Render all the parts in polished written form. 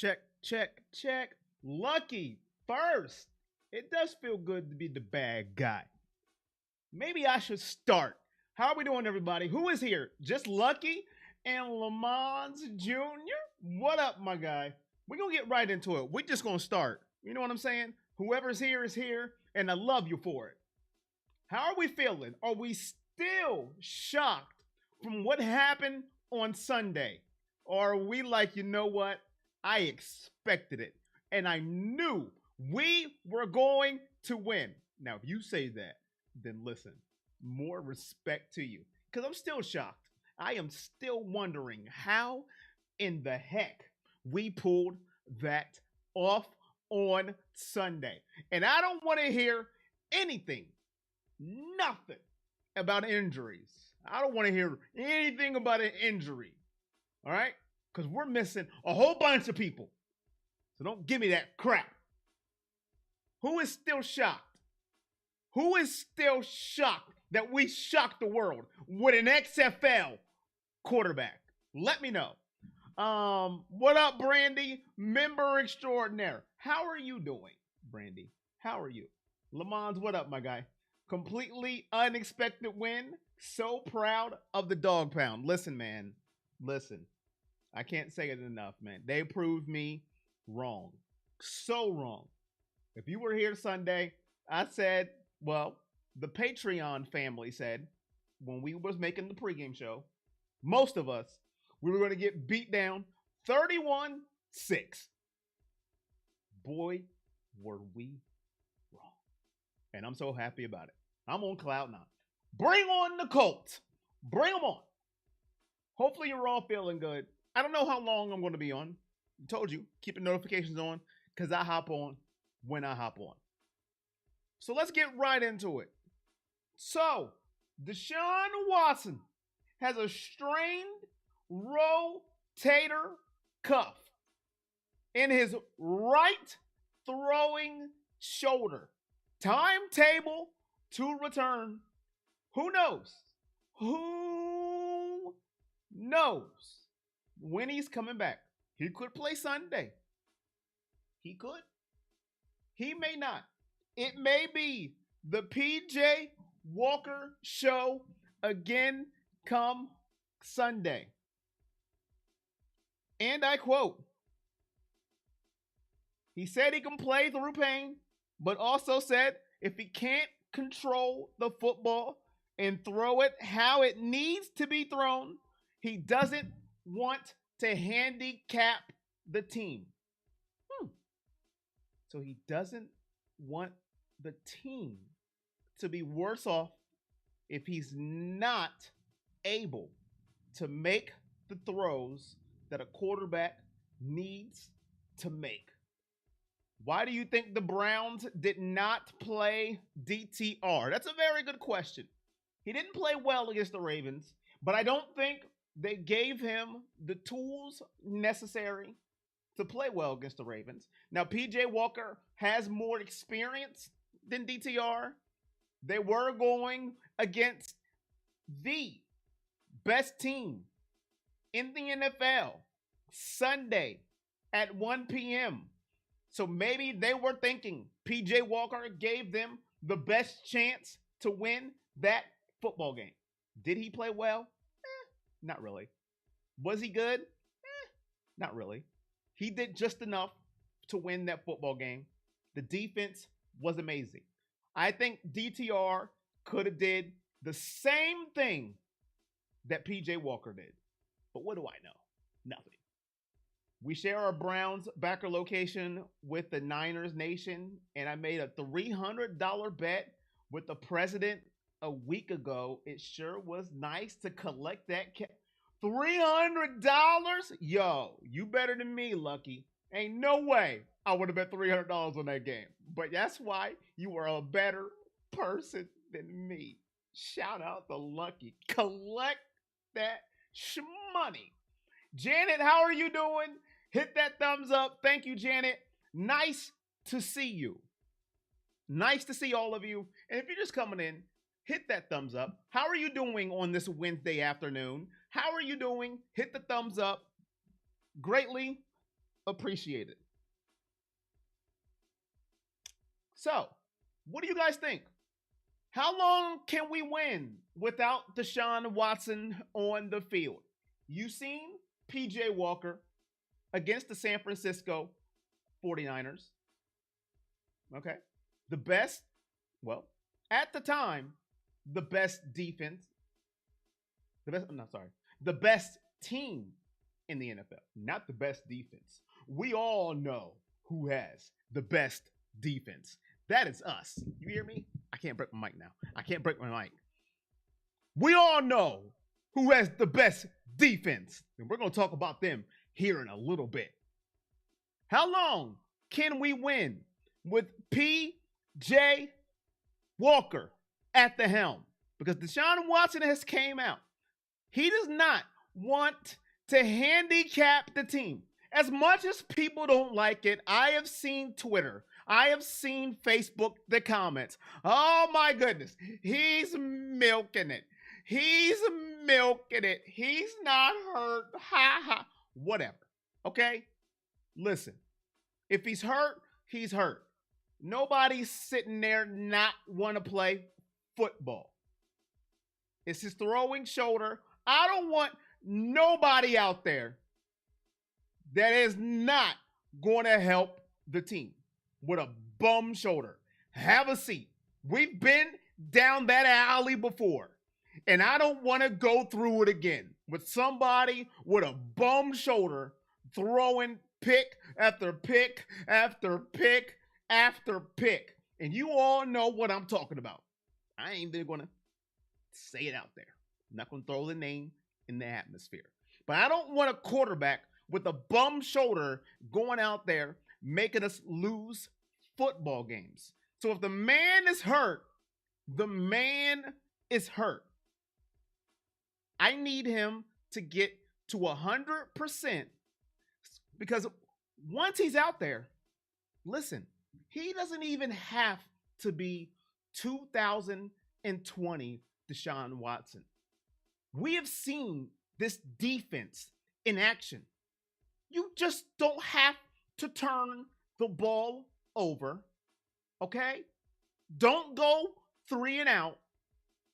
Check, check, check. Lucky first. It does feel good to be the bad guy. Maybe I should start. How are we doing, everybody? Who is here? Just Lucky and Lamons Jr.? What up, my guy? We're going to get right into it. We're just going to start. You know what I'm saying? Whoever's here is here, and I love you for it. How are we feeling? Are we still shocked from what happened on Sunday? Or are we like, you know what? I expected it, and I knew we were going to win. Now, if you say that, then listen, more respect to you, because I'm still shocked. I am still wondering how in the heck we pulled that off on Sunday. And I don't want to hear anything, nothing about injuries. I don't want to hear anything about an injury. All right? Because we're missing a whole bunch of people. So don't give me that crap. Who is still shocked? Who is still shocked that we shocked the world with an XFL quarterback? Let me know. What up, Brandy? Member extraordinaire. How are you doing, Brandy? How are you? Lamons, what up, my guy? Completely unexpected win. So proud of the dog pound. Listen, man. Listen. I can't say it enough, man. They proved me wrong. So wrong. If you were here Sunday, I said, well, the Patreon family said when we was making the pregame show, most of us, we were going to get beat down 31-6. Boy, were we wrong. And I'm so happy about it. I'm on cloud nine. Bring on the Colts. Bring them on. Hopefully you're all feeling good. I don't know how long I'm going to be on. I told you, keep the notifications on because I hop on when I hop on. So let's get right into it. So, Deshaun Watson has a strained rotator cuff in his right throwing shoulder. Timetable to return. Who knows? Who knows when he's coming back? He could play Sunday. He could. He may not. It may be the PJ Walker show again come Sunday. And I quote, he said he can play through pain, but also said if he can't control the football and throw it how it needs to be thrown, he doesn't want to handicap the team. So he doesn't want the team to be worse off if he's not able to make the throws that a quarterback needs to make. Why do you think the Browns did not play DTR? That's a very good question. He didn't play well against the Ravens, but I don't think they gave him the tools necessary to play well against the Ravens. Now, PJ Walker has more experience than DTR. They were going against the best team in the NFL Sunday at 1 p.m. So maybe they were thinking PJ Walker gave them the best chance to win that football game. Did he play well? Not really. Was he good? Not really. He did just enough to win that football game. The defense was amazing. I think DTR could have did the same thing that PJ Walker did. But what do I know? Nothing. We share our Browns backer location with the Niners Nation, and I made a $300 bet with the president a week ago. It sure was nice to collect that $300? Yo, you better than me, Lucky. Ain't no way I would have bet $300 on that game. But that's why you are a better person than me. Shout out to Lucky. Collect that money. Janet, how are you doing? Hit that thumbs up. Thank you, Janet. Nice to see you. Nice to see all of you. And if you're just coming in, hit that thumbs up. How are you doing on this Wednesday afternoon? How are you doing? Hit the thumbs up. Greatly appreciated. So, what do you guys think? How long can we win without Deshaun Watson on the field? You seen PJ Walker against the San Francisco 49ers. Okay. The best, well, at the time, the best defense, the best, I'm not sorry, the best team in the NFL, not the best defense. We all know who has the best defense. That is us. You hear me? I can't break my mic now. I can't break my mic. We all know who has the best defense. And we're going to talk about them here in a little bit. How long can we win with P.J. Walker at the helm? Because Deshaun Watson has came out. He does not want to handicap the team. As much as people don't like it, I have seen Twitter. I have seen Facebook, the comments. Oh my goodness. He's milking it. He's milking it. He's not hurt. Ha ha. Whatever. Okay? Listen. If he's hurt, he's hurt. Nobody's sitting there not want to play football. It's his throwing shoulder. I don't want nobody out there that is not going to help the team with a bum shoulder. Have a seat. We've been down that alley before, and I don't want to go through it again with somebody with a bum shoulder throwing pick after pick after pick after pick. And you all know what I'm talking about. I ain't even going to say it out there. I'm not going to throw the name in the atmosphere. But I don't want a quarterback with a bum shoulder going out there making us lose football games. So if the man is hurt, the man is hurt. I need him to get to 100% because once he's out there, listen, he doesn't even have to be 2020 Deshaun Watson. We have seen this defense in action. You just don't have to turn the ball over, okay? Don't go 3 and out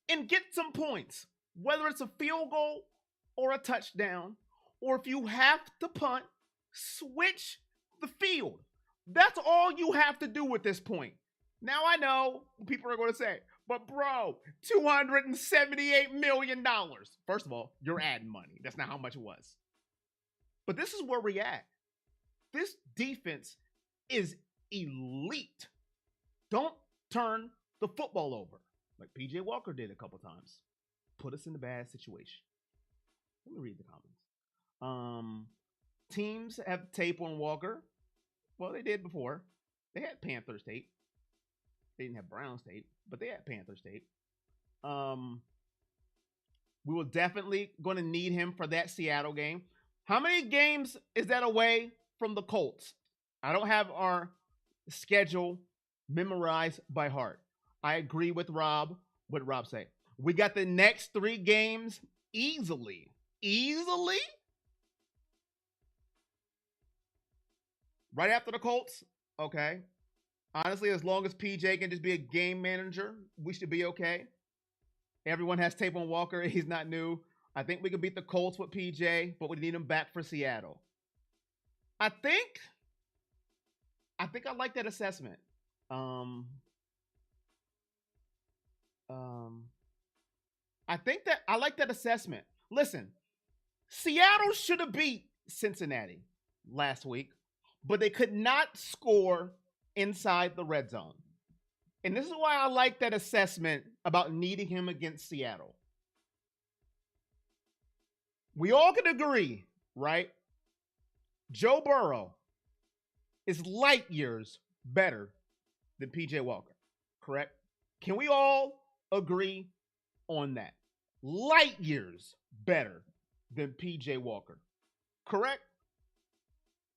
and get some points, whether it's a field goal or a touchdown, or if you have to punt, switch the field. That's all you have to do at this point. Now I know people are going to say, but bro, $278 million. First of all, you're adding money. That's not how much it was. But this is where we're at. This defense is elite. Don't turn the football over like PJ Walker did a couple times. Put us in a bad situation. Let me read the comments. Teams have tape on Walker. Well, they did before. They had Panthers tape. They didn't have Browns tape, but they had Panthers tape. We will definitely going to need him for that Seattle game. How many games is that away from the Colts? I don't have our schedule memorized by heart. I agree with Rob. What did Rob say? We got the next 3 games easily. Easily? Right after the Colts? Okay. Honestly, as long as PJ can just be a game manager, we should be okay. Everyone has tape on Walker. He's not new. I think we could beat the Colts with PJ, but we need him back for Seattle. I think I like that assessment. I think that I like that assessment. Listen, Seattle should have beat Cincinnati last week, but they could not score inside the red zone. And this is why I like that assessment about needing him against Seattle. We all can agree, right? Joe Burrow is light years better than PJ Walker, correct? Can we all agree on that? Light years better than PJ Walker, correct?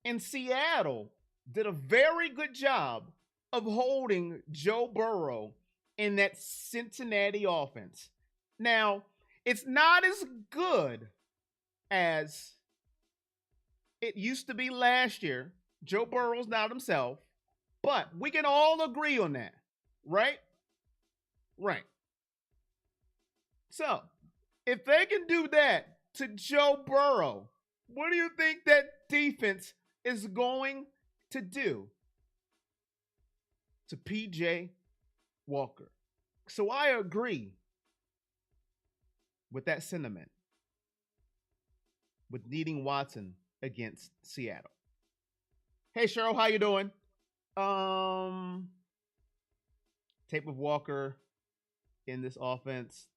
And Seattle did a very good job of holding Joe Burrow in that Cincinnati offense. Now, it's not as good as It used to be last year. Joe Burrow's not himself, but we can all agree on that, right? Right. So, if they can do that to Joe Burrow, what do you think that defense is going to do to PJ Walker? So I agree with that sentiment with needing Watson against Seattle. Hey Cheryl, how you doing? Um Tape of Walker in this offense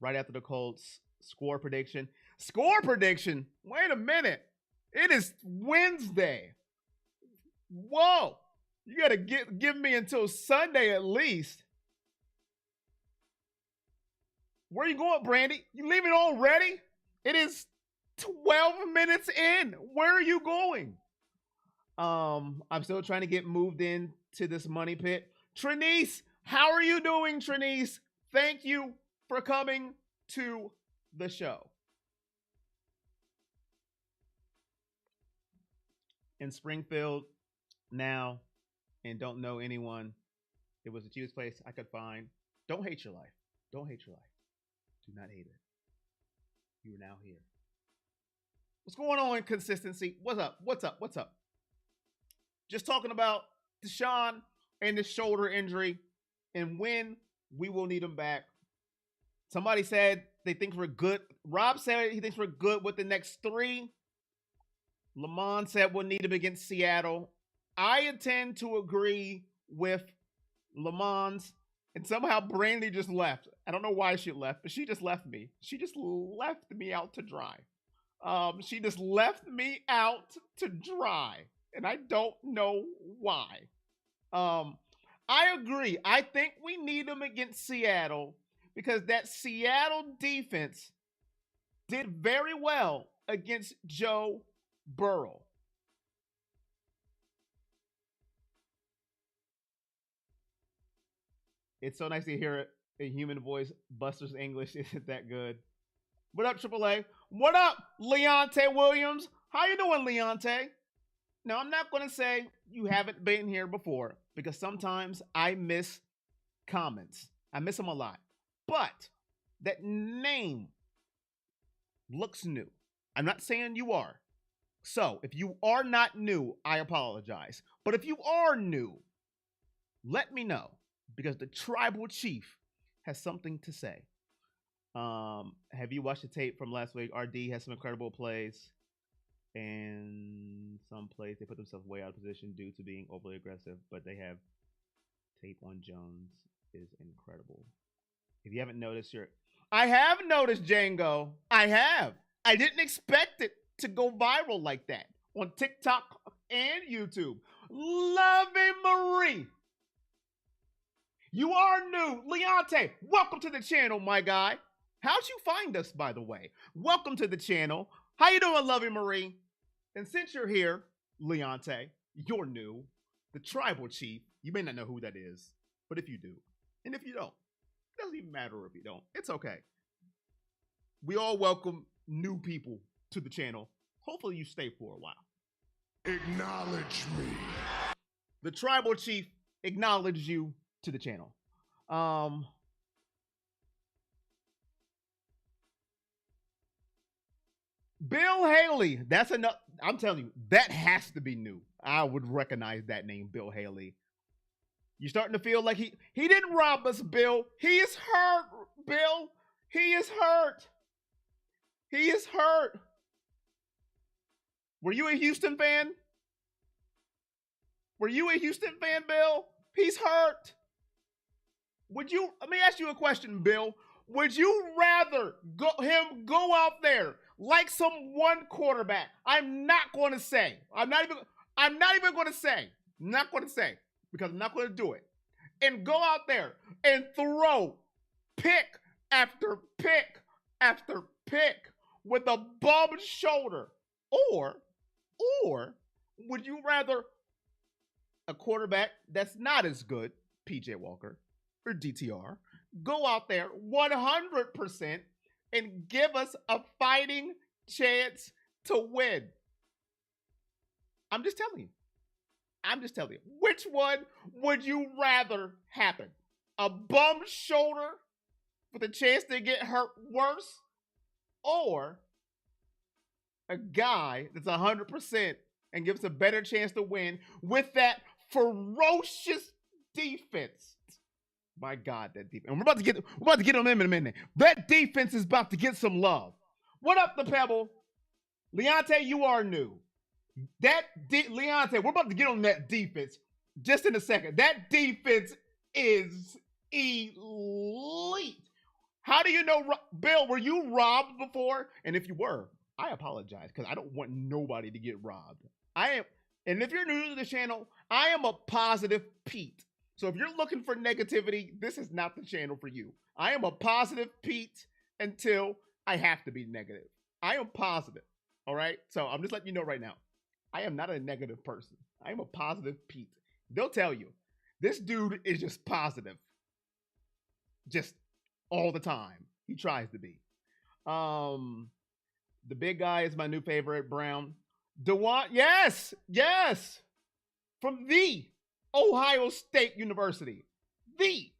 right after the Colts. Score prediction. Score prediction? Wait a minute. It is Wednesday. Whoa. You got to give me until Sunday at least. Where are you going, Brandy? You leaving already? It is 12 minutes in. Where are you going? I'm still trying to get moved in to this money pit. Trinice, how are you doing, Trinice? Thank you for coming to the show. In Springfield now and don't know anyone. It was the cheapest place I could find. Don't hate your life. Don't hate your life. Do not hate it. You are now here. What's going on, consistency? What's up? What's up? What's up? Just talking about Deshaun and the shoulder injury and when we will need him back. Somebody said they think we're good. Rob said he thinks we're good with the next 3. Lamont said we'll need him against Seattle. I intend to agree with Lamont. And somehow Brandy just left. I don't know why she left, but she just left me. She just left me out to dry. She just left me out to dry. And I don't know why. I agree. I think we need him against Seattle because that Seattle defense did very well against Joe Burrow. It's so nice to hear a human voice. Buster's English isn't that good. What up, AAA? What up, Leonte Williams? How you doing, Leonte? Now, I'm not going to say you haven't been here before because sometimes I miss comments. I miss them a lot. But that name looks new. I'm not saying you are. So, if you are not new, I apologize. But if you are new, let me know because the tribal chief has something to say. Have you watched the tape from last week? RD has some incredible plays, and some plays they put themselves way out of position due to being overly aggressive. But they have tape on Jones is incredible. If you haven't noticed, I have noticed Django. I have. I didn't expect it to go viral like that on TikTok and YouTube. Lovey Marie. You are new. Leonte, welcome to the channel, my guy. How'd you find us, by the way? Welcome to the channel. How you doing, Lovey Marie? And since you're here, Leonte, you're new. The tribal chief. You may not know who that is, but if you do, and if you don't, it doesn't even matter if you don't. It's okay. We all welcome new people to the channel. Hopefully you stay for a while. Acknowledge me. The tribal chief acknowledged you to the channel. Bill Haley. That's enough. I'm telling you, that has to be new. I would recognize that name, Bill Haley. You're starting to feel like he didn't rob us, Bill. He is hurt, Bill. He is hurt. He is hurt. Were you a Houston fan? Were you a Houston fan, Bill? He's hurt. Let me ask you a question, Bill. Would you rather him go out there like some one quarterback? I'm not going to say because I'm not going to do it. And go out there and throw pick after pick after pick with a bummed shoulder. Or would you rather a quarterback that's not as good, PJ Walker or DTR, go out there 100% and give us a fighting chance to win? I'm just telling you. I'm just telling you. Which one would you rather happen? A bum shoulder with a chance to get hurt worse, or a guy that's 100% and gives a better chance to win with that ferocious defense? My God, that defense. And we're about to get on them in a minute. That defense is about to get some love. What up, the Pebble? Leonte, you are new. Leonte, we're about to get on that defense just in a second. That defense is elite. How do you know, Bill, were you robbed before? And if you were, I apologize because I don't want nobody to get robbed. And if you're new to the channel, I am a positive Pete. So if you're looking for negativity, this is not the channel for you. I am a positive Pete until I have to be negative. I am positive. All right? So I'm just letting you know right now. I am not a negative person. I am a positive Pete. They'll tell you, this dude is just positive. Just all the time. He tries to be. The big guy is my new favorite, Brown. DeWan, yes. From the Ohio State University. The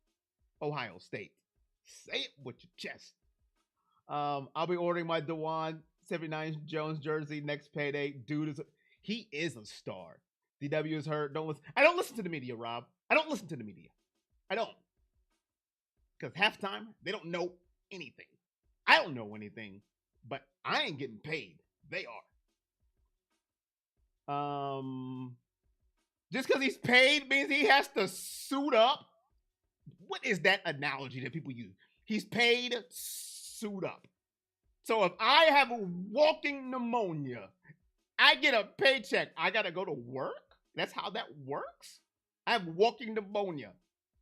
Ohio State. Say it with your chest. I'll be ordering my DeWan 79 Jones jersey next payday. Dude he is a star. DW is hurt. I don't listen to the media, Rob. I don't listen to the media. I don't. Because halftime, they don't know anything. I don't know anything, but I ain't getting paid. They are. Just because he's paid means he has to suit up. What is that analogy that people use? He's paid, suit up. So if I have a walking pneumonia, I get a paycheck. I got to go to work? That's how that works? I have walking pneumonia.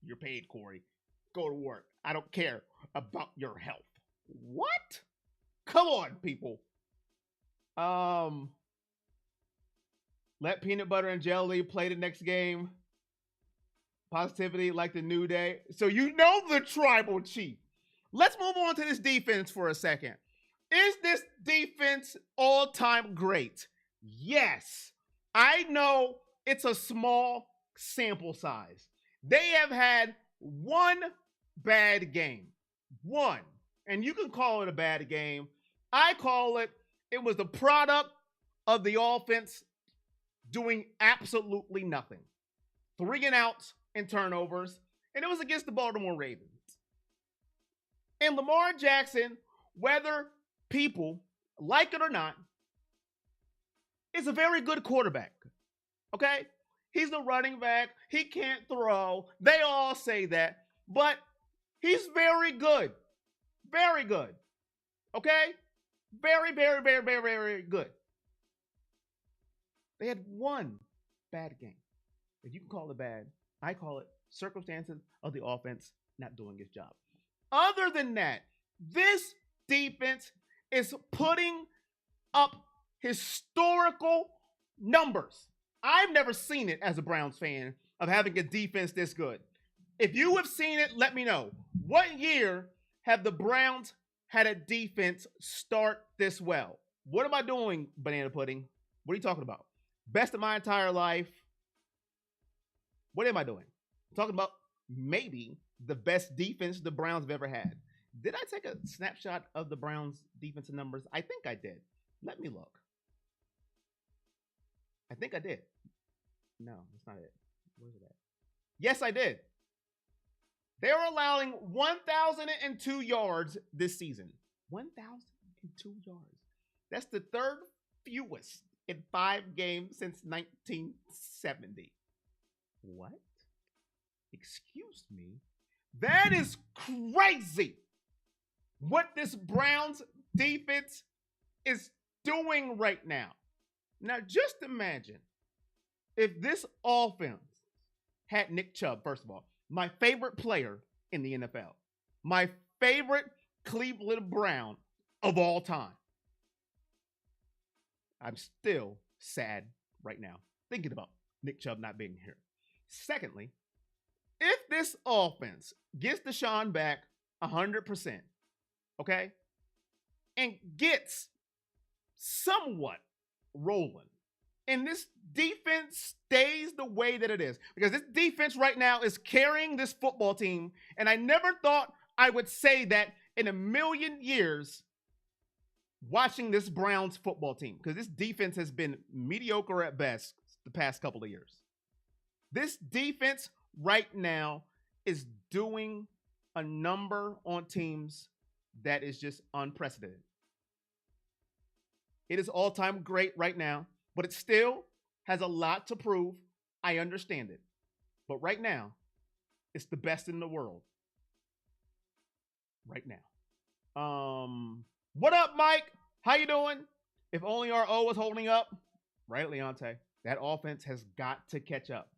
You're paid, Corey. Go to work. I don't care about your health. What? Come on, people. Let peanut butter and jelly play the next game. Positivity like the New Day. So you know the tribal chief. Let's move on to this defense for a second. Is this defense all-time great? Yes. I know it's a small sample size. They have had one bad game. One. And you can call it a bad game. I call it was the product of the offense doing absolutely nothing. 3 and outs and turnovers. And it was against the Baltimore Ravens. And Lamar Jackson, whether people like it or not, is a very good quarterback. Okay? He's the running back. He can't throw. They all say that. But he's very good. Very good. Okay? Very, very, very, very, very good. They had one bad game. If you can call it bad, I call it circumstances of the offense not doing its job. Other than that, this defense is putting up historical numbers. I've never seen it as a Browns fan of having a defense this good. If you have seen it, let me know. What year have the Browns had a defense start this well? What am I doing, Banana Pudding? What are you talking about? Best of my entire life. What am I doing? I'm talking about maybe the best defense the Browns have ever had. Did I take a snapshot of the Browns' defensive numbers? I think I did. Let me look. I think I did. No, that's not it. Where's it at? Yes, I did. They are allowing 1,002 yards this season. 1,002 yards. That's the third fewest in 5 games since 1970. What? Excuse me? That is crazy. What this Browns defense is doing right now. Now, just imagine if this offense had Nick Chubb, first of all, my favorite player in the NFL, my favorite Cleveland Brown of all time. I'm still sad right now thinking about Nick Chubb not being here. Secondly, if this offense gets Deshaun back 100%, okay, and gets somewhat rolling, and this defense stays the way that it is, because this defense right now is carrying this football team, and I never thought I would say that in a million years watching this Browns football team, because this defense has been mediocre at best the past couple of years. This defense right now is doing a number on teams that is just unprecedented. It is all time great right now, but it still has a lot to prove. I understand it. But right now, it's the best in the world. Right now. What up, Mike? How you doing? If only our O was holding up. Right, Leonte? That offense has got to catch up.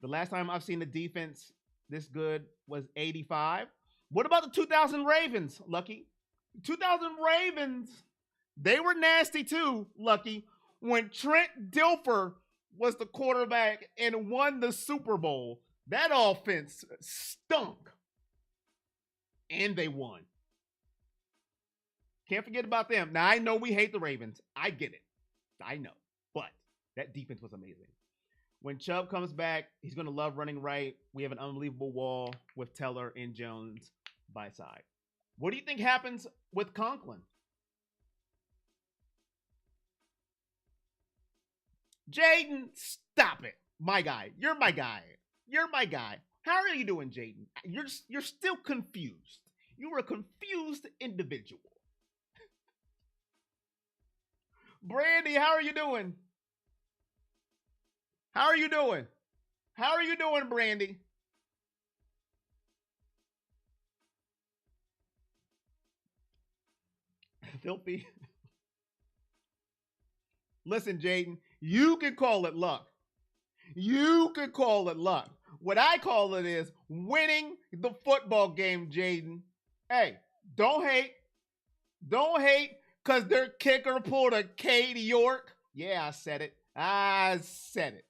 The last time I've seen the defense this good was 85. What about the 2000 Ravens, Lucky? 2000 Ravens, they were nasty too, Lucky. When Trent Dilfer was the quarterback and won the Super Bowl, that offense stunk. And they won. Can't forget about them. Now, I know we hate the Ravens. I get it. I know. But that defense was amazing. When Chubb comes back, he's going to love running right. We have an unbelievable wall with Teller and Jones by side. What do you think happens with Conklin? Jaden, stop it. My guy. You're my guy. You're my guy. How are you doing, Jaden? You're still confused. You were a confused individual. Brandy, how are you doing? How are you doing? How are you doing, Brandy? Filthy. Listen, Jaden, you can call it luck. You can call it luck. What I call it is winning the football game, Jaden. Hey, don't hate. Don't hate because their kicker pulled a Cade York. Yeah, I said it. I said it.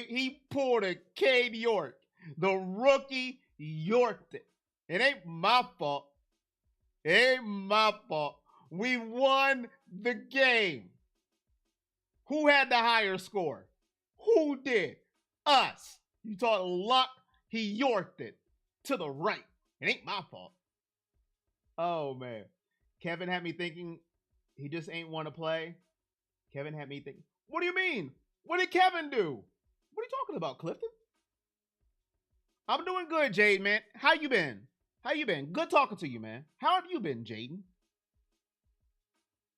He pulled a Cade York. The rookie Yorked it. It ain't my fault. It ain't my fault. We won the game. Who had the higher score? Who did? Us. You talk luck, he Yorked it to the right. It ain't my fault. Oh, man. Kevin had me thinking he just ain't want to play. Kevin had me thinking, what do you mean? What did Kevin do? What are you talking about, Clifton? I'm doing good, Jade, man. How you been? How you been? Good talking to you, man. How have you been, Jaden?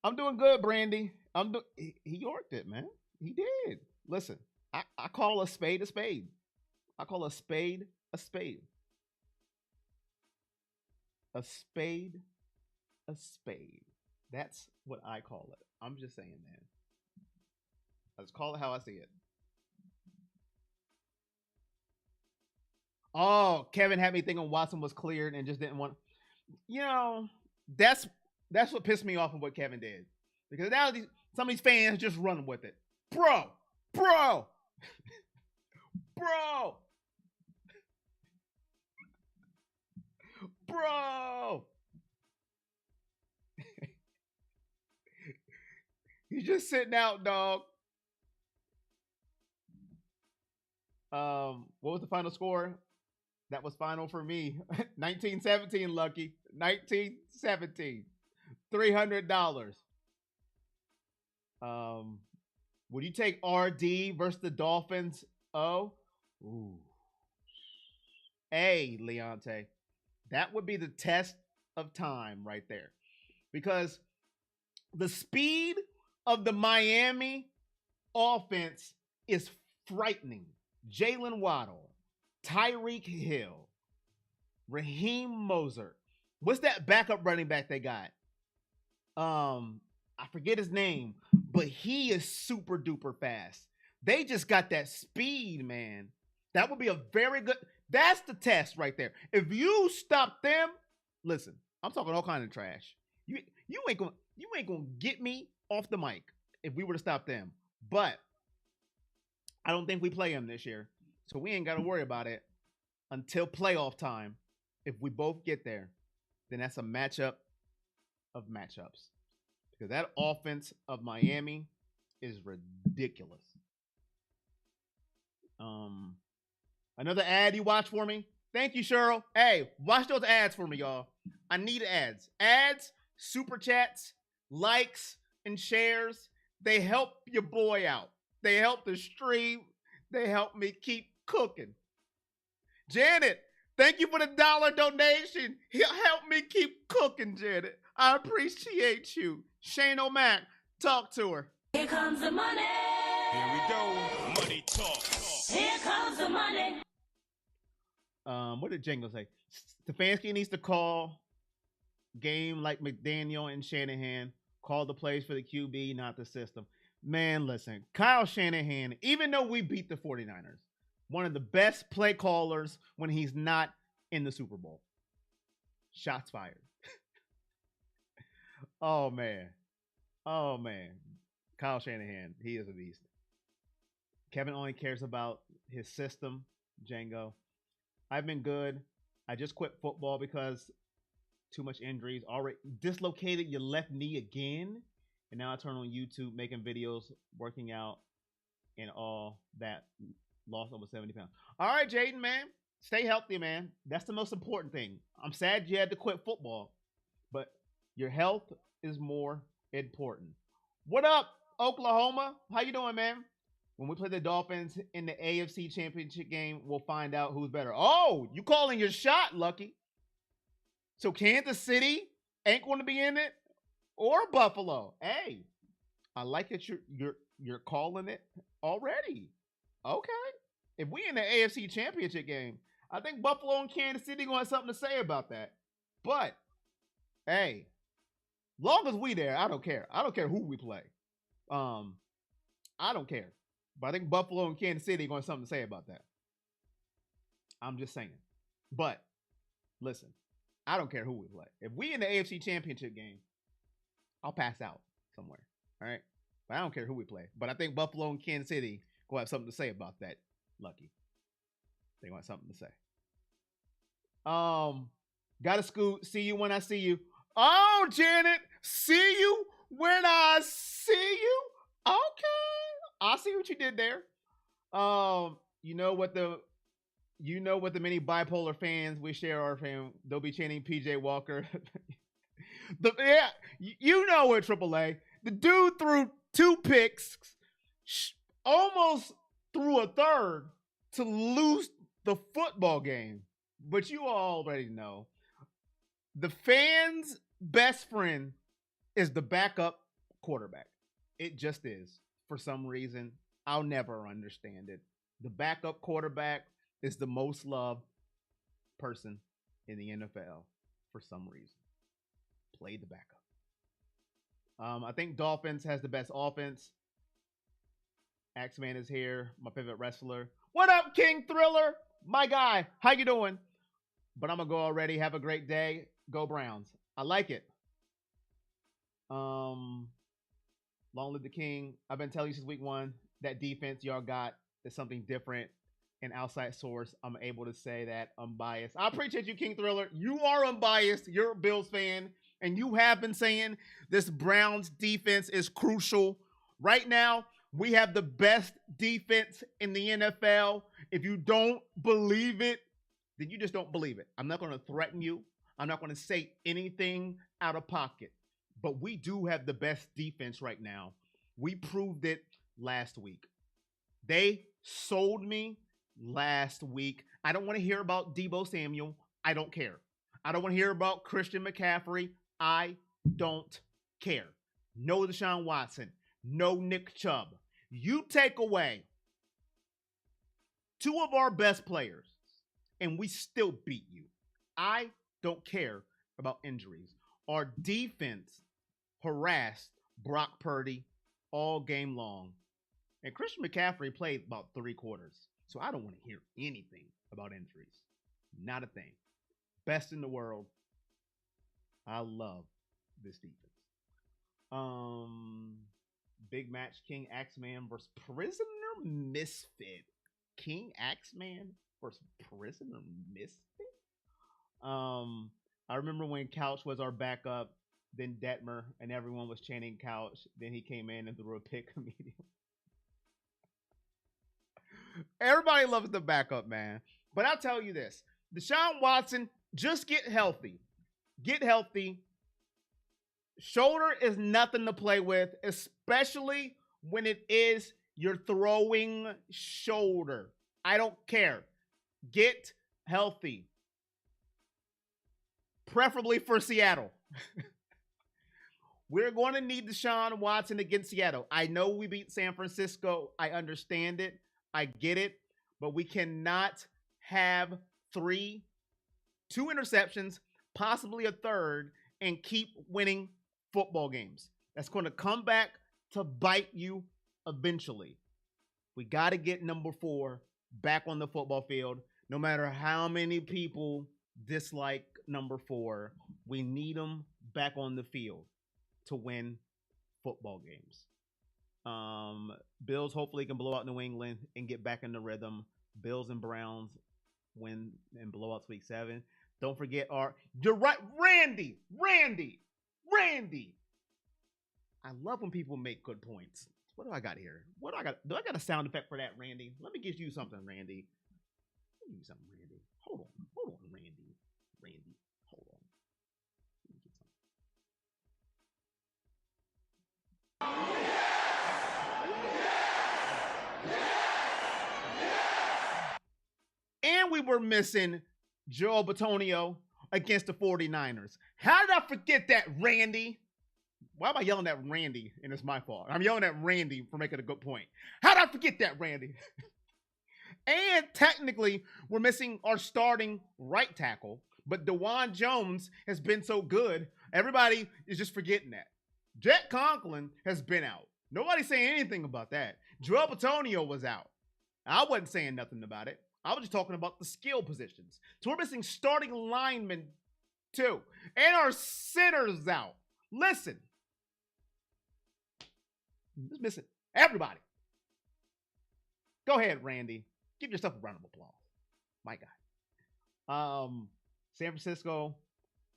I'm doing good, Brandy. He Yorked it, man. He did. Listen, I call a spade a spade. I call a spade a spade. A spade a spade. That's what I call it. I'm just saying, man. I just call it how I see it. Oh, Kevin had me thinking Watson was cleared and just didn't want. You know, that's that's what pissed me off of what Kevin did, because now some of these fans just run with it, bro, bro, bro, bro. He's just sitting out, dog. What was the final score? That was final for me. 1917, Lucky. 1917. $300. Um, would you take RD versus the Dolphins? Oh, ooh. A, Leonte. That would be the test of time right there. Because the speed of the Miami offense is frightening. Jalen Waddle, Tyreek Hill, Raheem Mozart. What's that backup running back they got? I forget his name, but he is super duper fast. They just got that speed, man. That would be a very good. That's the test right there. If you stop them, listen, I'm talking all kind of trash. You ain't gonna get me off the mic if we were to stop them. But I don't think we play them this year, so we ain't got to worry about it until playoff time. If we both get there, then that's a matchup of matchups, because that offense of Miami is ridiculous. Um, Another ad you watch for me? Thank you, Cheryl. Hey, watch those ads for me, y'all. I need ads. Ads, super chats, likes, and shares. They help your boy out. They help the stream. They help me keep cooking. Janet, thank you for the $1 donation. He'll help me keep cooking, Janet. I appreciate you. Shane O'Mac, talk to her. Here comes the money. Here we go. Money talk. Here comes the money. What did Django say? Stefanski needs to call game like McDaniel and Shanahan. Call the plays for the QB, not the system. Man, listen, Kyle Shanahan, even though we beat the 49ers, one of the best play callers when he's not in the Super Bowl. Shots fired. Oh, man. Oh, man. Kyle Shanahan, he is a beast. Kevin only cares about his system, Django. I've been good. I just quit football because too much injuries. Already dislocated your left knee again. And now I turn on YouTube making videos, working out, and all that. Lost over 70 pounds. All right, Jaden, man. Stay healthy, man. That's the most important thing. I'm sad you had to quit football, but your health is more important. What up, Oklahoma? How you doing, man? When we play the Dolphins in the AFC Championship game, we'll find out who's better. Oh, you calling your shot, Lucky. So Kansas City ain't going to be in it, or Buffalo. Hey, I like that you're calling it already. Okay. If we in the AFC Championship game, I think Buffalo and Kansas City going to have something to say about that. But, hey, long as we there, I don't care. I don't care who we play. I don't care. But I think Buffalo and Kansas City going to have something to say about that. I'm just saying. But, listen, I don't care who we play. If we in the AFC Championship game, I'll pass out somewhere. All right? But I don't care who we play. But I think Buffalo and Kansas City going to have something to say about that, Lucky. They going to have something to say. Gotta scoot. See you when I see you. Oh, Janet. See you when I see you. Okay. I see what you did there. You know what the many bipolar fans we share our fan, they'll be chanting PJ Walker. You know it, AAA. The dude threw 2 picks, almost threw a third to lose the football game. But you already know. The fans' best friend is the backup quarterback. It just is. For some reason, I'll never understand it. The backup quarterback is the most loved person in the NFL for some reason. Play the backup. I think Dolphins has the best offense. Axeman is here, my favorite wrestler. What up, King Thriller? My guy, how you doing? But I'm gonna go already. Have a great day. Go Browns. I like it. Long live the King. I've been telling you since week 1 that defense y'all got is something different. An outside source, I'm able to say that unbiased. I appreciate you, King Thriller. You are unbiased. You're a Bills fan, and you have been saying this Browns defense is crucial. Right now, we have the best defense in the NFL. If you don't believe it, then you just don't believe it. I'm not going to threaten you. I'm not going to say anything out of pocket. But we do have the best defense right now. We proved it last week. They sold me last week. I don't want to hear about Deebo Samuel. I don't care. I don't want to hear about Christian McCaffrey. I don't care. No Deshaun Watson. No Nick Chubb. You take away 2 of our best players, and we still beat you. I don't care about injuries. Our defense harassed Brock Purdy all game long. And Christian McCaffrey played about 3 quarters. So I don't want to hear anything about injuries. Not a thing. Best in the world. I love this defense. Big match, King Axeman versus Prisoner Misfit. King Axeman versus Prisoner Misfit? I remember when Couch was our backup, Then Detmer and everyone was chanting couch. Then he came in and threw a pick immediately. Everybody loves the backup, man. But I'll tell you this. Deshaun Watson, just get healthy. Get healthy. Shoulder is nothing to play with, especially when it is your throwing shoulder. I don't care. Get healthy. Preferably for Seattle. We're going to need Deshaun Watson against Seattle. I know we beat San Francisco. I understand it. I get it. But we cannot have two interceptions, possibly a third, and keep winning football games. That's going to come back to bite you eventually. We got to get number 4 back on the football field. No matter how many people dislike number 4, we need him back on the field to win football games. Bills hopefully can blow out New England and get back in the rhythm. Bills and Browns win and blow out week 7. Don't forget you're right, Randy. I love when people make good points. What do I got here? Do I got a sound effect for that, Randy? Let me give you something, Randy. Let me give you something, Randy. Hold on, Randy. Hold on. Let me get something. And we were missing Joe Batonio against the 49ers. How did I forget that, Randy? Why am I yelling at Randy? And it's my fault. I'm yelling at Randy for making a good point. How did I forget that, Randy? And technically, we're missing our starting right tackle. But DeJuan Jones has been so good, everybody is just forgetting that. Jet Conklin has been out. Nobody's saying anything about that. Joel Batonio was out. I wasn't saying nothing about it. I was just talking about the skill positions. So we're missing starting linemen too. And our center's out. Listen. Just missing everybody. Go ahead, Randy. Give yourself a round of applause. My guy. San Francisco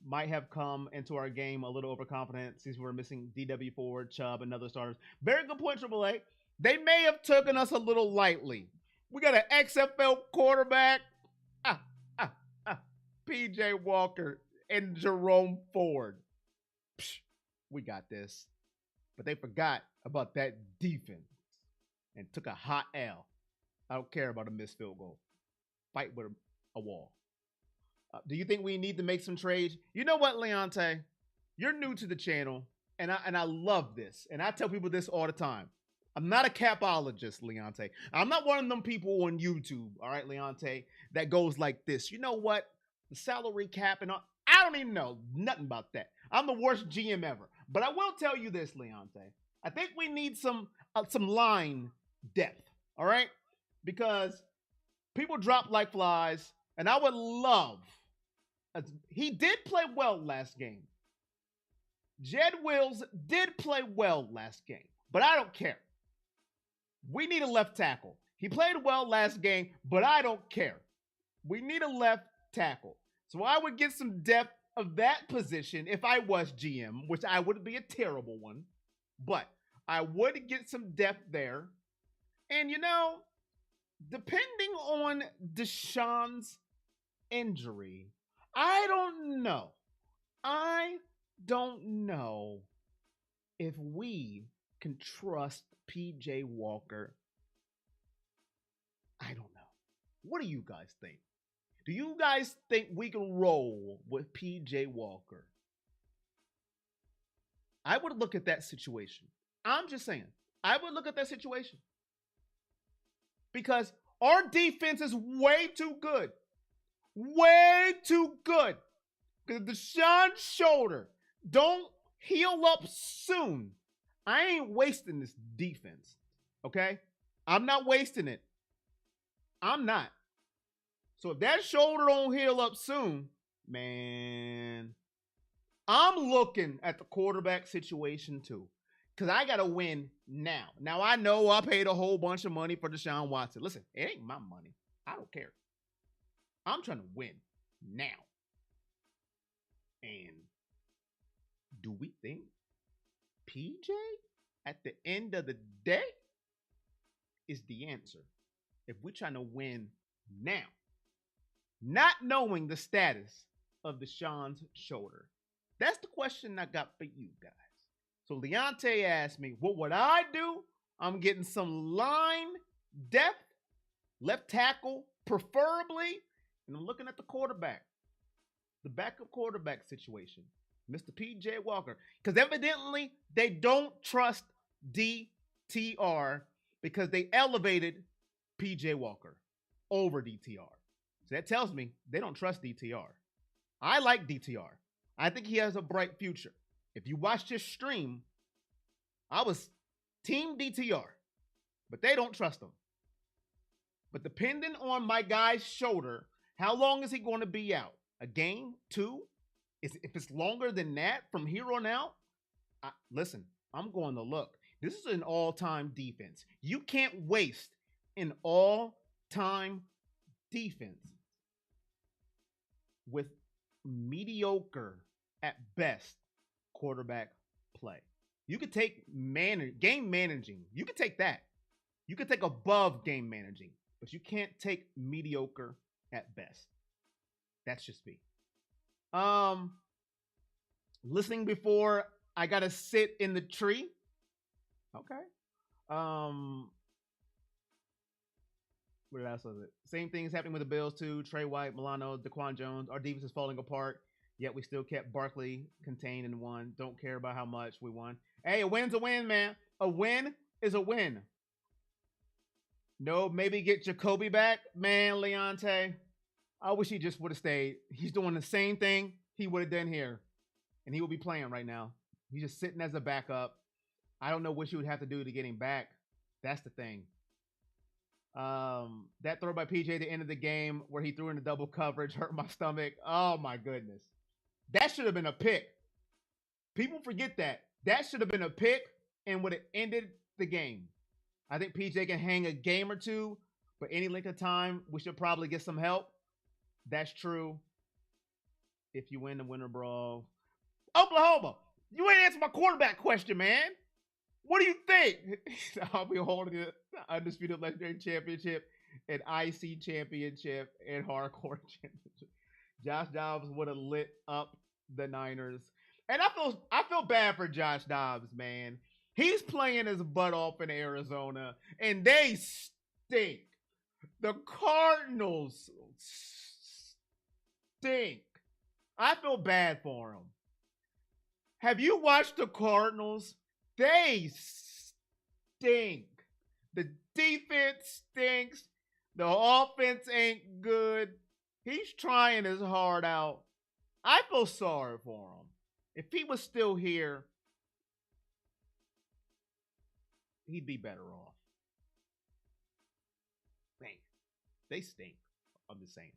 might have come into our game a little overconfident since we're missing DW Ford, Chubb, and other starters. Very good point, Triple A. They may have taken us a little lightly. We got an XFL quarterback. PJ Walker and Jerome Ford. Psh, we got this. But they forgot about that defense and took a hot L. I don't care about a missed field goal. Fight with a wall. Do you think we need to make some trades? You know what, Leonte? You're new to the channel, and I love this. And I tell people this all the time. I'm not a capologist, Leonte. I'm not one of them people on YouTube, all right, Leonte, that goes like this. You know what? The salary cap and all, I don't even know nothing about that. I'm the worst GM ever. But I will tell you this, Leonte. I think we need some line depth, all right? Because people drop like flies, and I would love. He did play well last game. Jed Wills did play well last game, but I don't care. We need a left tackle. He played well last game, but I don't care. We need a left tackle. So I would get some depth of that position if I was GM, which I would be a terrible one, but I would get some depth there. And, you know, depending on Deshaun's injury, I don't know. I don't know if we can trust PJ Walker. I don't know. What do you guys think? Do you guys think we can roll with PJ Walker? I would look at that situation. I'm just saying. I would look at that situation. Because our defense is way too good. Way too good. Because Deshaun's shoulder don't heal up soon. I ain't wasting this defense. Okay? I'm not wasting it. I'm not. So if that shoulder don't heal up soon, man, I'm looking at the quarterback situation too. Because I got to win now. Now, I know I paid a whole bunch of money for Deshaun Watson. Listen, it ain't my money. I don't care. I'm trying to win now. And Do we think PJ at the end of the day is the answer if we're trying to win now, not knowing the status of Deshaun's shoulder? That's the question I got for you guys. So Leonte asked me, what would I do? I'm getting some line depth, left tackle, preferably, and I'm looking at the quarterback, the backup quarterback situation, Mr. PJ Walker, because evidently they don't trust DTR because they elevated PJ Walker over DTR. So that tells me they don't trust DTR. I like DTR. I think he has a bright future. If you watched his stream, I was team DTR, but they don't trust him. But depending on my guy's shoulder, how long is he going to be out? A game? 2? If it's longer than that from here on out, listen, I'm going to look. This is an all-time defense. You can't waste an all-time defense with mediocre at best quarterback play. You could take game managing. You could take that. You could take above game managing, but you can't take mediocre at best. That's just me. Listening before I gotta sit in the tree. Okay. What else was it? Same thing is happening with the Bills too. Trey White, Milano, Daquan Jones. Our defense is falling apart. Yet we still kept Barkley contained and won. Don't care about how much we won. Hey, a win's a win, man. A win is a win. No, maybe get Jacoby back. Man, Leonte, I wish he just would have stayed. He's doing the same thing he would have done here. And he will be playing right now. He's just sitting as a backup. I don't know what you would have to do to get him back. That's the thing. That throw by PJ at the end of the game where he threw in the double coverage hurt my stomach. Oh, my goodness. That should have been a pick. People forget that. That should have been a pick and would have ended the game. I think PJ can hang a game or two, but any length of time, we should probably get some help. That's true. If you win the winter brawl. Oklahoma, you ain't answered my quarterback question, man. What do you think? I'll be holding the Undisputed Legendary Championship and IC Championship and Hardcore Championship. Josh Dobbs would have lit up the Niners. And I feel bad for Josh Dobbs, man. He's playing his butt off in Arizona, and they stink. The Cardinals stink. I feel bad for him. Have you watched the Cardinals? They stink. The defense stinks. The offense ain't good. He's trying his heart out. I feel sorry for him. If he was still here, he'd be better off. Man, they stink. I'm just saying.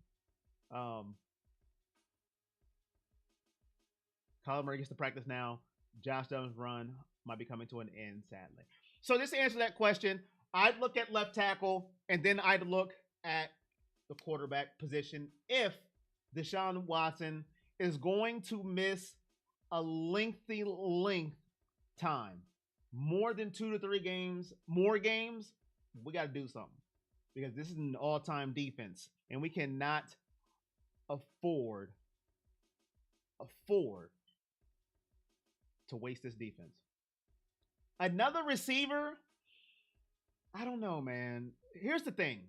Kyler Murray gets to practice now. Josh Dobbs' run might be coming to an end, sadly. So just to answer that question, I'd look at left tackle, and then I'd look at the quarterback position if Deshaun Watson is going to miss a lengthy time, more than 2 to 3 games, more games, we got to do something because this is an all-time defense, and we cannot afford to waste this defense. Another receiver, I don't know, man. Here's the thing.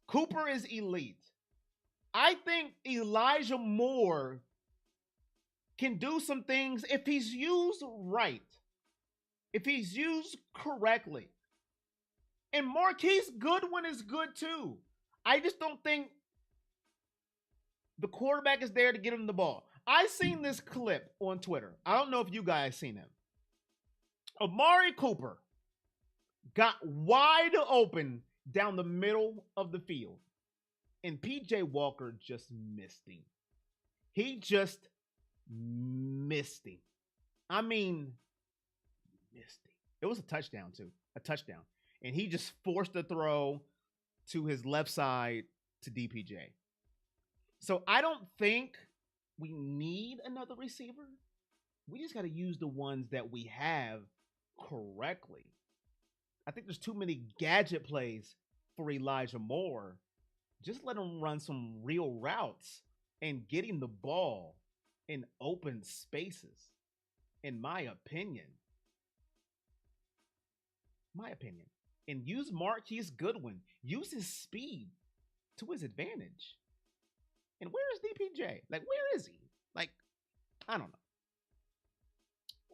Cooper is elite. I think Elijah Moore can do some things if he's used right, if he's used correctly. And Marquise Goodwin is good too. I just don't think the quarterback is there to get him the ball. I seen this clip on Twitter. I don't know if you guys seen it. Amari Cooper got wide open down the middle of the field, and PJ Walker just missed him. He just missed him. I mean, missed him. It was a touchdown too, a touchdown. And he just forced the throw to his left side to DPJ. So I don't think we need another receiver. We just got to use the ones that we have correctly. I think there's too many gadget plays for Elijah Moore. Just let him run some real routes and get him the ball in open spaces, in my opinion. My opinion. And use Marquise Goodwin. Use his speed to his advantage. And where is DPJ? Like, where is he? Like, I don't know.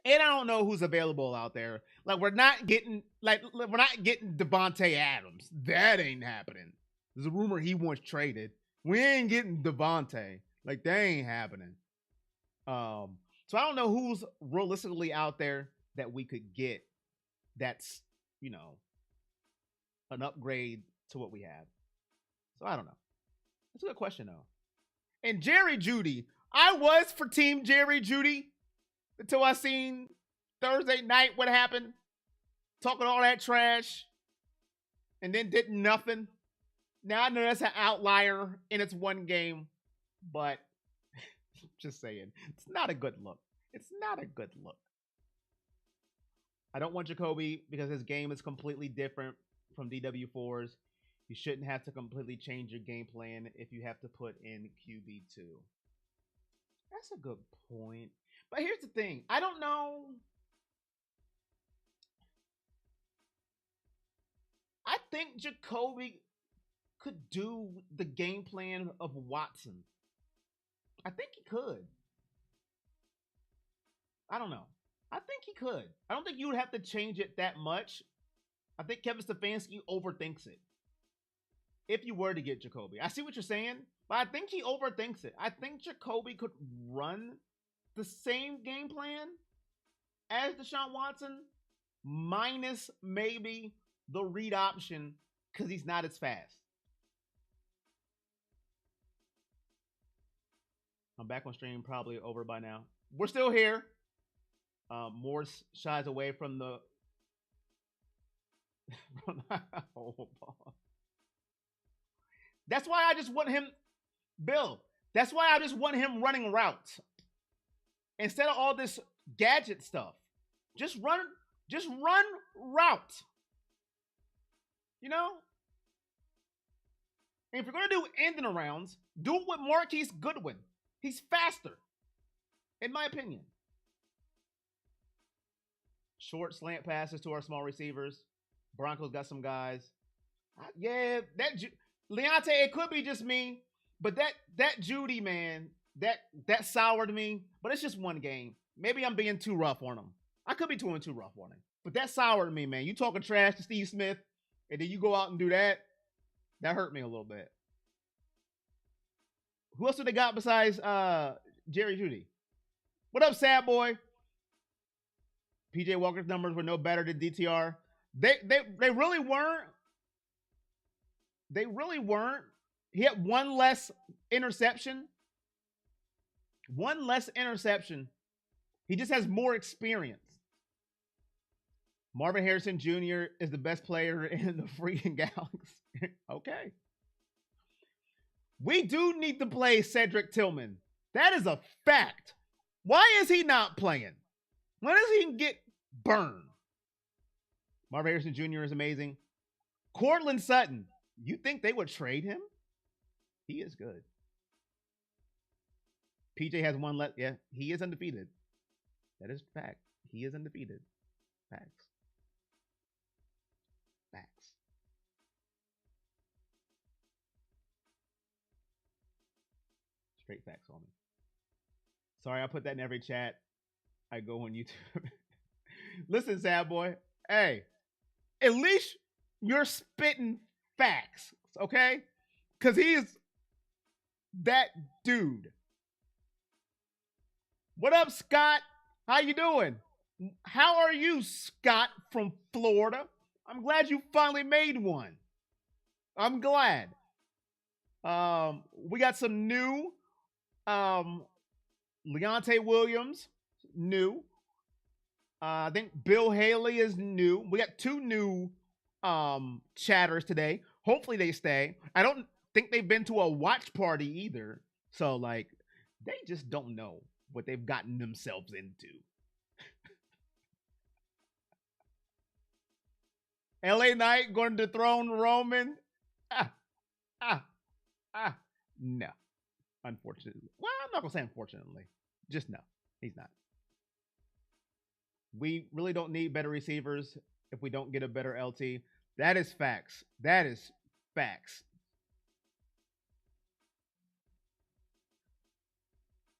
And I don't know who's available out there. Like, we're not getting Devontae Adams. That ain't happening. There's a rumor he wants traded. We ain't getting Devontae. Like, that ain't happening. So I don't know who's realistically out there that we could get that's, an upgrade to what we have. So I don't know. That's a good question, though. And Jerry Jeudy. I was for Team Jerry Jeudy until I seen Thursday night what happened. Talking all that trash. And then did nothing. Now I know that's an outlier and it's one game. But just saying. It's not a good look. It's not a good look. I don't want Jacoby because his game is completely different from DW4's. You shouldn't have to completely change your game plan if you have to put in QB2. That's a good point. But here's the thing. I don't know. I think Jacoby could do the game plan of Watson. I think he could. I don't know. I think he could. I don't think you would have to change it that much. I think Kevin Stefanski overthinks it. If you were to get Jacoby. I see what you're saying, but I think he overthinks it. I think Jacoby could run the same game plan as Deshaun Watson, minus maybe the read option because he's not as fast. I'm back on stream, probably over by now. We're still here. Morse shies away from the That's why I just want him, Bill. That's why I just want him running routes instead of all this gadget stuff. Just run route. And if you're gonna do ending arounds, do it with Marquise Goodwin. He's faster, in my opinion. Short slant passes to our small receivers. Broncos got some guys. Yeah, Leonte, it could be just me, but that Jeudy, man, that soured me. But it's just one game. Maybe I'm being too rough on him. I could be too rough on him. But that soured me, man. You talking trash to Steve Smith, and then you go out and do that. That hurt me a little bit. Who else do they got besides Jerry Jeudy? What up, sad boy? PJ Walker's numbers were no better than DTR. They really weren't. They really weren't. He had one less interception. One less interception. He just has more experience. Marvin Harrison Jr. is the best player in the freaking Galaxy. Okay. We do need to play Cedric Tillman. That is a fact. Why is he not playing? When does he get burned? Marvin Harrison Jr. is amazing. Cortland Sutton. You think they would trade him? He is good. PJ has one left. Yeah, he is undefeated. That is fact. He is undefeated. Facts. Facts. Straight facts on me. Sorry, I put that in every chat. I go on YouTube. Listen, sad boy. Hey, at least you're spitting facts, okay? Because he is that dude. What up, Scott? How you doing? How are you, Scott from Florida? I'm glad you finally made one. I'm glad. We got some new Leonte Williams, new. I think Bill Haley is new. We got two new chatters today. Hopefully they stay. I don't think they've been to a watch party either. So, like, they just don't know. what they've gotten themselves into. LA Knight going to dethrone Roman? Ah, ah, ah. No, unfortunately. Well, I'm not going to say unfortunately. Just no, he's not. We really don't need better receivers if we don't get a better LT. That is facts. That is facts.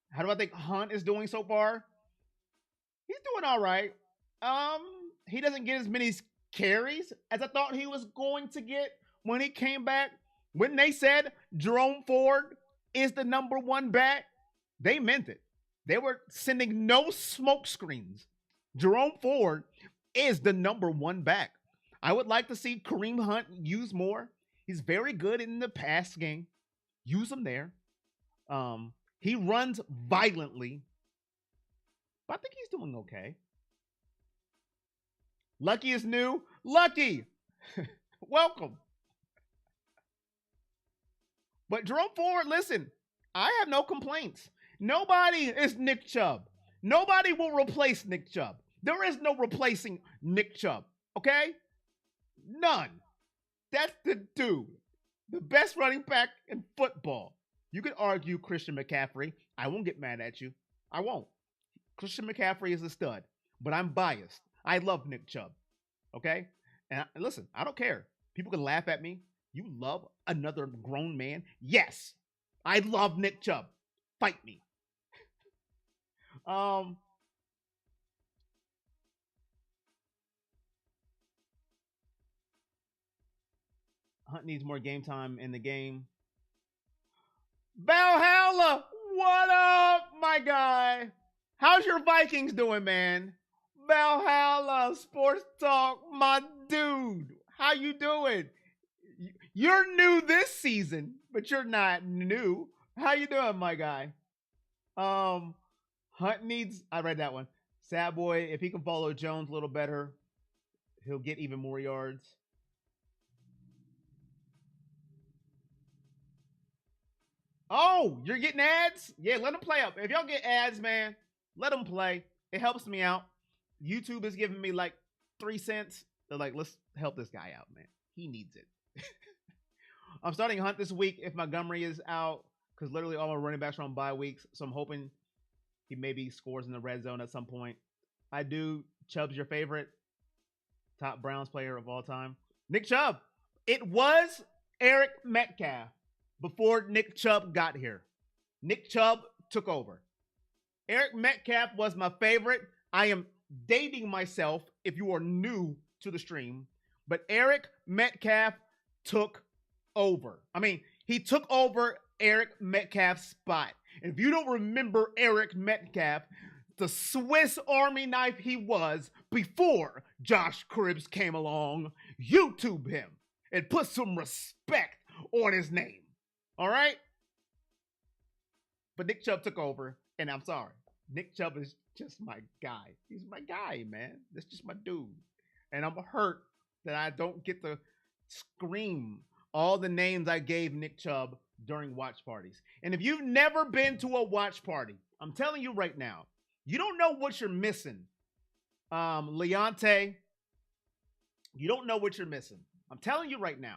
How do I think Hunt is doing so far? He's doing all right. He doesn't get as many carries as I thought he was going to get when he came back. When they said Jerome Ford is the number one back, they meant it. They were sending no smoke screens. Jerome Ford is the number one back. I would like to see Kareem Hunt use more. He's very good in the pass game. Use him there. He runs violently, but I think he's doing okay. Lucky is new. Lucky, welcome. But Jerome Ford, listen, I have no complaints. Nobody is Nick Chubb. Nobody will replace Nick Chubb. There is no replacing Nick Chubb, okay? None. That's the dude. The best running back in football. You could argue Christian McCaffrey. I won't get mad at you. I won't. Christian McCaffrey is a stud, but I'm biased. I love Nick Chubb, okay? And listen, I don't care. People can laugh at me. You love another grown man? Yes. I love Nick Chubb. Fight me. Hunt needs more game time in the game. Valhalla, what up, my guy? How's your Vikings doing, man? Valhalla Sports Talk, my dude. How you doing? You're new this season, but you're not new. How you doing, my guy? Hunt needs, I read that one. Sad boy, if he can follow Jones a little better, he'll get even more yards. Oh, you're getting ads? Yeah, let them play up. If y'all get ads, man, let them play. It helps me out. YouTube is giving me like 3 cents. They're like, let's help this guy out, man. He needs it. I'm starting Hunt this week if Montgomery is out because literally all my running backs are on bye weeks. So I'm hoping he maybe scores in the red zone at some point. I do. Chubb's your favorite top Browns player of all time. Nick Chubb. It was Eric Metcalf before Nick Chubb got here. Nick Chubb took over. Eric Metcalf was my favorite. I am dating myself if you are new to the stream, but Eric Metcalf took over. I mean, he took over Eric Metcalf's spot. And if you don't remember Eric Metcalf, the Swiss Army knife he was before Josh Cribbs came along, YouTube him and put some respect on his name. All right? But Nick Chubb took over, and I'm sorry. Nick Chubb is just my guy. He's my guy, man. That's just my dude. And I'm hurt that I don't get to scream all the names I gave Nick Chubb during watch parties. And if you've never been to a watch party, I'm telling you right now, you don't know what you're missing. Leonte, you don't know what you're missing. I'm telling you right now.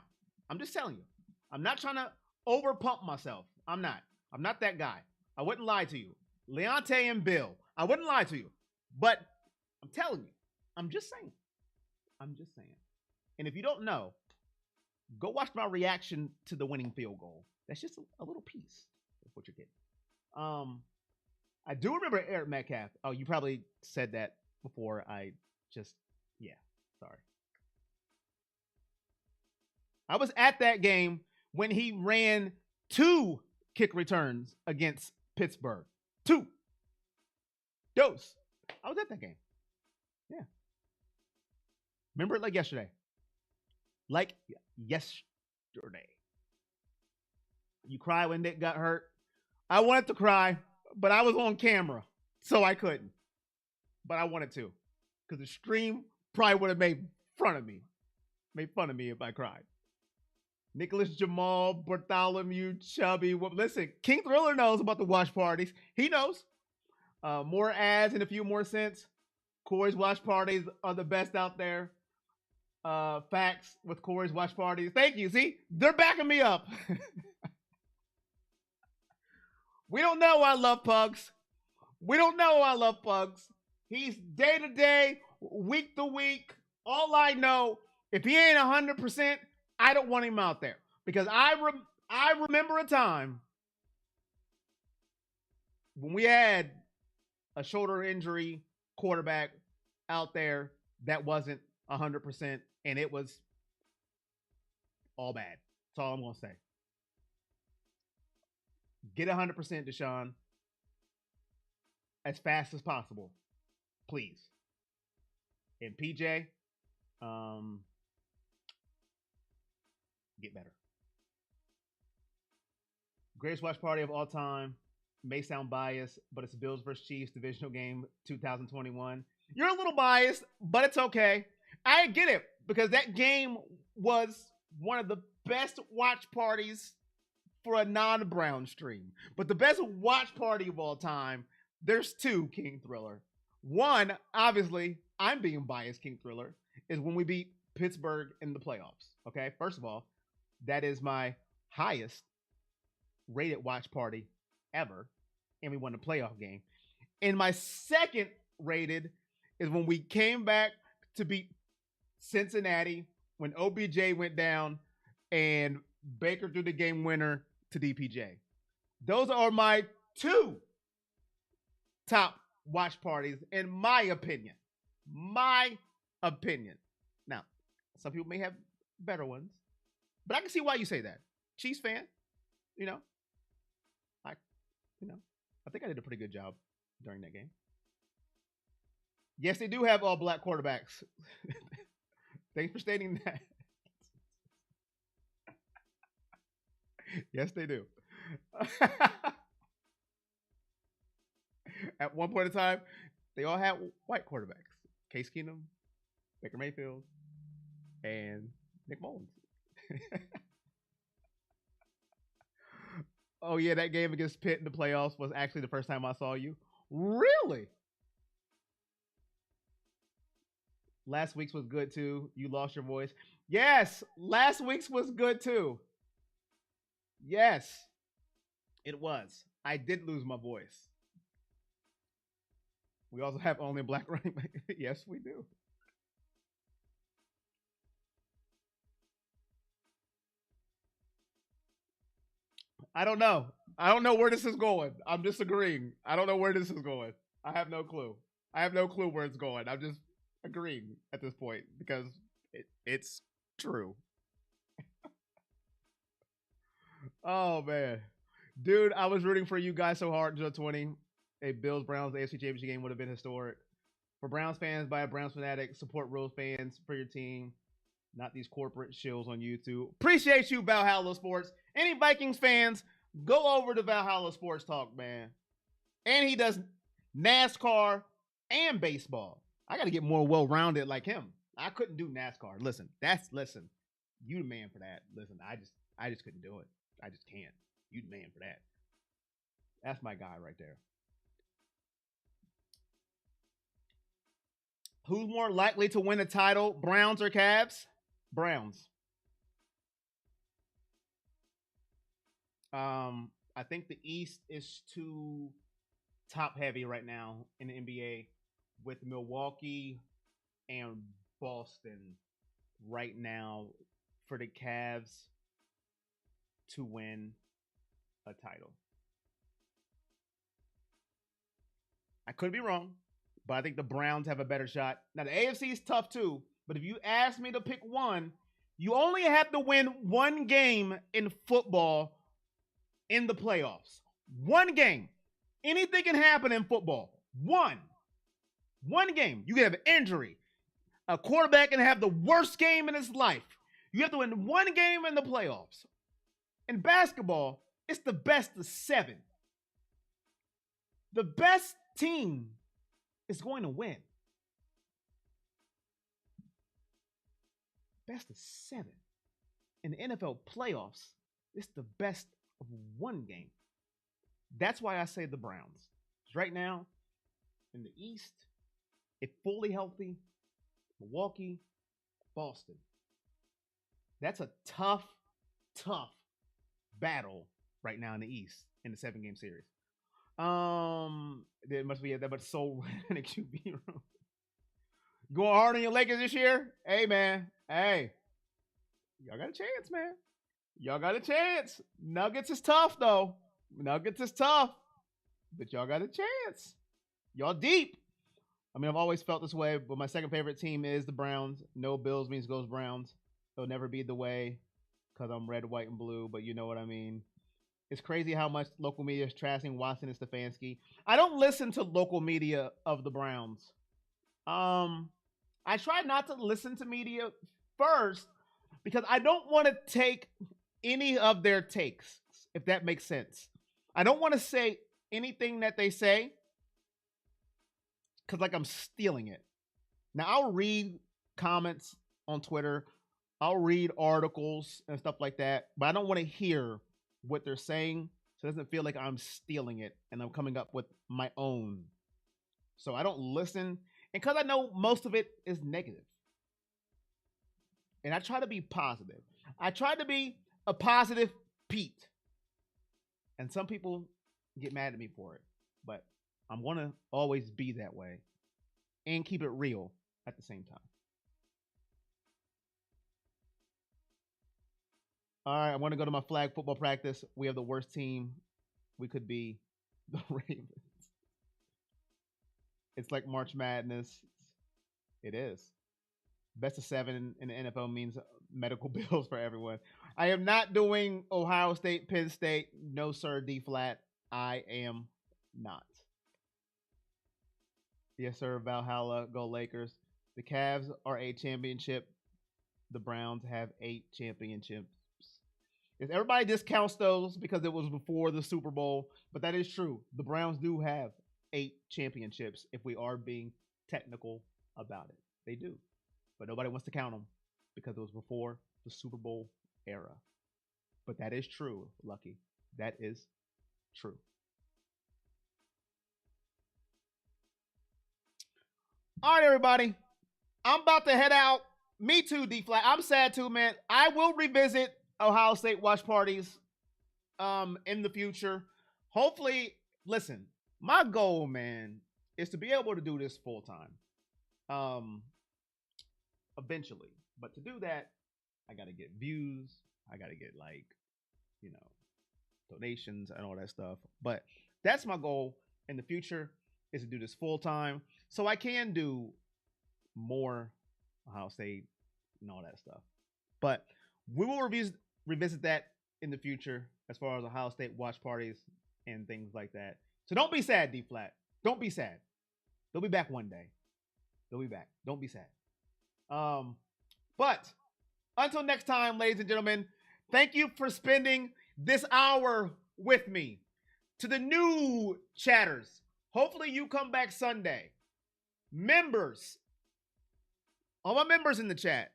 I'm just telling you. I'm not trying to overpump myself. I'm not. I'm not that guy. I wouldn't lie to you. Leonte and Bill, I wouldn't lie to you. But I'm telling you. I'm just saying. I'm just saying. And if you don't know, go watch my reaction to the winning field goal. That's just a little piece of what you're getting. I do remember Eric Metcalf. Oh, you probably said that before. Sorry. I was at that game when he ran 2 kick returns against Pittsburgh. 2. Dose. I was at that game. Yeah. Remember it like yesterday. Like yesterday. You cry when Nick got hurt. I wanted to cry, but I was on camera, so I couldn't. But I wanted to, because the stream probably would have made fun of me if I cried. Nicholas Jamal, Bartholomew, Chubby. Well, listen, King Thriller knows about the watch parties. He knows. More ads and a few more cents. Corey's watch parties are the best out there. Facts with Corey's watch parties. Thank you. See, they're backing me up. We don't know I love Pugs. We don't know I love Pugs. He's day to day, week to week. All I know, if he ain't 100%, I don't want him out there because I remember a time when we had a shoulder injury quarterback out there that wasn't 100%, and it was all bad. That's all I'm gonna say. Get 100%, Deshaun, as fast as possible, please. And PJ, get better. Greatest watch party of all time. May sound biased, but it's Bills versus Chiefs divisional game 2021. You're a little biased, but it's okay. I get it because that game was one of the best watch parties for a non-Brown stream. But the best watch party of all time, there's two, King Thriller. One, obviously, I'm being biased, King Thriller, is when we beat Pittsburgh in the playoffs. Okay, first of all, that is my highest rated watch party ever, and we won the playoff game. And my second rated is when we came back to beat Cincinnati when OBJ went down and Baker threw the game winner to DPJ. Those are my two top watch parties, in my opinion. My opinion. Now, some people may have better ones, but I can see why you say that. Chiefs fan, you know, I think I did a pretty good job during that game. Yes, they do have all black quarterbacks. Thanks for stating that. Yes, they do. At one point in time, they all had white quarterbacks. Case Keenum, Baker Mayfield, and Nick Mullins. Oh, yeah, that game against Pitt in the playoffs was actually the first time I saw you. Really? Last week's was good, too. You lost your voice. Yes, last week's was good, too. Yes, it was. I did lose my voice. We also have only a black running back. Yes, we do. I don't know. I don't know where this is going. I'm disagreeing. I don't know where this is going. I have no clue. I have no clue where it's going. I'm just agreeing at this point because it's true. Oh, man. Dude, I was rooting for you guys so hard in 2020. A Bills-Browns AFC Championship game would have been historic. For Browns fans, by a Browns fanatic, support Rose fans for your team, not these corporate shills on YouTube. Appreciate you, Valhalla Sports. Any Vikings fans, go over to Valhalla Sports Talk, man. And he does NASCAR and baseball. I got to get more well-rounded like him. I couldn't do NASCAR. Listen, you the man for that. Listen, I just couldn't do it. I just can't. You the man for that. That's my guy right there. Who's more likely to win a title, Browns or Cavs? Browns. I think the East is too top heavy right now in the NBA with Milwaukee and Boston right now for the Cavs to win a title. I could be wrong, but I think the Browns have a better shot. Now, the AFC is tough too, but if you ask me to pick one, you only have to win one game in football in the playoffs. One game. Anything can happen in football. One game. You can have an injury. A quarterback can have the worst game in his life. You have to win one game in the playoffs. In basketball, it's the best of 7. The best team is going to win. Best of 7. In the NFL playoffs, it's the best of one game. That's why I say the Browns. Right now, In the East, if fully healthy, Milwaukee, Boston. That's a tough, tough battle right now in the East in the 7-game series. There must be that much soul in the QB room. Going hard on your Lakers this year? Hey, man. Hey. Y'all got a chance, man. Y'all got a chance. Nuggets is tough, though. Nuggets is tough. But y'all got a chance. Y'all deep. I mean, I've always felt this way, but my second favorite team is the Browns. No Bills means goes Browns. It'll never be the way because I'm red, white, and blue, but you know what I mean. It's crazy how much local media is trashing Watson and Stefanski. I don't listen to local media of the Browns. I try not to listen to media first because I don't want to take any of their takes, if that makes sense. I don't want to say anything that they say because like I'm stealing it. Now I'll read comments on Twitter. I'll read articles and stuff like that, but I don't want to hear what they're saying, so it doesn't feel like I'm stealing it and I'm coming up with my own. So I don't listen, and because I know most of it is negative. And I try to be positive. I try to be a positive Pete. And some people get mad at me for it, but I'm going to always be that way and keep it real at the same time. All right, I want to go to my flag football practice. We have the worst team we could be, the Ravens. It's like March Madness. It is. Best of 7 in the NFL means medical bills for everyone. I am not doing Ohio State, Penn State. No, sir, D flat. I am not. Yes, sir, Valhalla. Go Lakers. The Cavs are a championship. The Browns have 8 championships. If everybody discounts those because it was before the Super Bowl, but that is true. The Browns do have 8 championships if we are being technical about it. They do. But nobody wants to count them because it was before the Super Bowl era. But that is true, Lucky. That is true. All right, everybody. I'm about to head out. Me too, D Flat. I'm sad too, man. I will revisit Ohio State watch parties in the future. Hopefully, listen, my goal, man, is to be able to do this full time. Eventually. But to do that, I gotta get views. I gotta get donations and all that stuff. But that's my goal in the future is to do this full time. So I can do more Ohio State and all that stuff. But we will revisit that in the future as far as Ohio State watch parties and things like that. So don't be sad, D Flat. Don't be sad. They'll be back one day. They'll be back. Don't be sad. But until next time, ladies and gentlemen, thank you for spending this hour with me. To the new chatters, hopefully you come back Sunday. Members, all my members in the chat,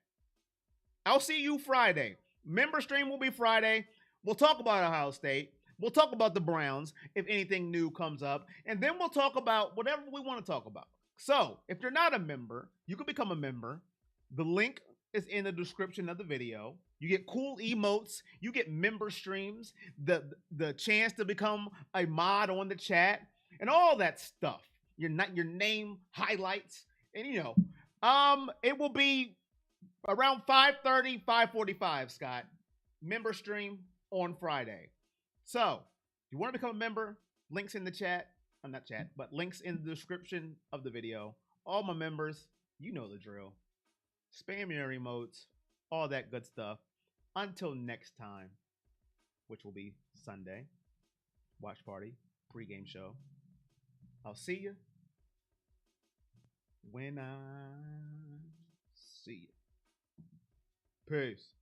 I'll see you Friday. Member stream will be Friday. We'll talk about Ohio State. We'll talk about the Browns if anything new comes up. And then we'll talk about whatever we want to talk about. So if you're not a member, you can become a member. The link is in the description of the video. You get cool emotes. You get member streams. The chance to become a mod on the chat. And all that stuff. Your name highlights. And it will be around 5:30, 5:45, Scott. Member stream on Friday. So, if you want to become a member, links in the chat. Not chat, but links in the description of the video. All my members, you know the drill. Spam your emotes, all that good stuff. Until next time, which will be Sunday. Watch party, pregame show. I'll see you when I see you. Peace.